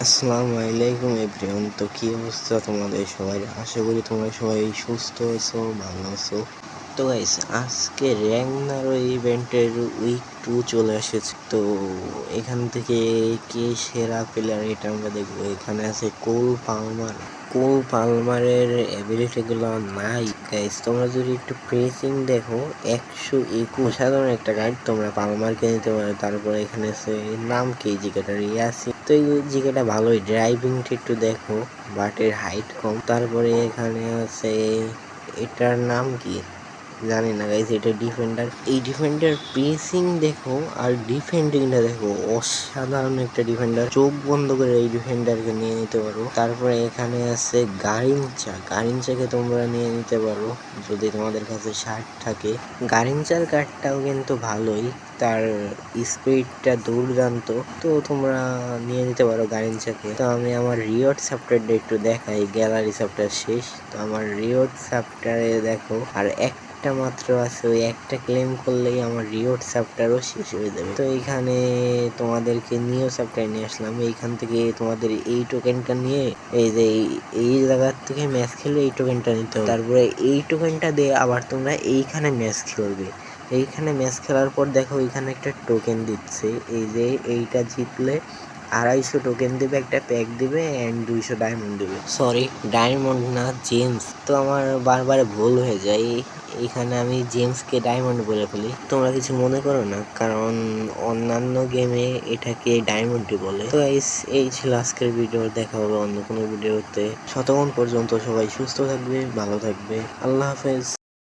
আসসালামু আলাইকুম এভরিওয়ান। তো কি অবস্থা তোমাদের সবাই? আশা করি তোমরা সবাই সুস্থ আছো, ভালো আছো। তো গাইস, আজকে র্যাগনারো ইভেন্টের উইক 2 চলে এসেছে। তো এখান থেকে কে সেরা প্লেয়ার এটা আমরা দেখবো। এখানে আছে কোল পালমারের অ্যাবিলিটিগুলো নাই গাইস। তোমরা যদি একটু প্রেসিং দেখো, 121 সাধারণ একটা গাইড, তোমরা পালমারকে নিতে পারো। তারপরে এখানে আছে নাম কি জিকেটার ইয়াসি। তো এই জিকেটা ভালোই, ড্রাইভিংটা একটু দেখো, বাট এর হাইট কম। তারপরে এখানে আছে, এটার নাম কি জানি না গাইস, এটা ডিফেন্ডার। এই ডিফেন্ডার পেসিং দেখো আর ডিফেন্ডিংটা দেখো, অসাধারণ একটা ডিফেন্ডার। চোখ বন্ধ করে এই ডিফেন্ডারকে নিয়ে নিতে পারো। তারপরে এখানে আছে গারিনচাকে তোমরা নিয়ে নিতে পারো যদি তোমাদের কাছে শার্ট থাকে। গারিনচার কার্ডটাও কিন্তু ভালোই, তার স্পিডটা দুর্দান্ত। তো তোমরা নিয়ে নিতে পারো গারিনচাকে। তো আমি আমার রিওয়ার্ড চ্যাপ্টারটা একটু দেখাই। গ্যালারি চ্যাপ্টার শেষ, তো আমার রিওয়ার্ড চ্যাপ্টারে দেখো আর একটা মাত্র আছে, ওই একটা ক্লেম করলেই আমার রিওয়ার্ড চ্যাপ্টারও শেষ হয়ে যাবে। তো এইখানে তোমাদেরকে নিউ চ্যাপ্টার নিয়ে আসলাম। এইখান থেকে তোমাদের এই টোকেনটা নিয়ে এই যে এই জায়গার থেকে ম্যাচ খেলে এই টোকেনটা নিতে হবে। তারপরে এই টোকেনটা দিয়ে আবার তোমরা এইখানে ম্যাচ খেলবে। এইখানে ম্যাচ খেলার পর দেখো এখানে একটা টোকেন দিচ্ছে, এই যে এইটা জিতলে 250 টোকেন দিবে, একটা প্যাক দিবে অ্যান্ড 200 ডায়মন্ড দিবে। সরি, ডায়মন্ড না, জেমস। তো আমার বারবার ভুল হয়ে যায়, এখানে আমি জেমসকে ডায়মন্ড বলে ফেলি। তোমরা কিছু মনে করো না, কারণ অন্যান্য গেমে এটাকে ডায়মন্ডই বলে। তো এই ছিল আজকের ভিডিও। দেখা হবে অন্য কোনো ভিডিওতে। ততক্ষণ পর্যন্ত সবাই সুস্থ থাকবে, ভালো থাকবে। আল্লাহ হাফেজ।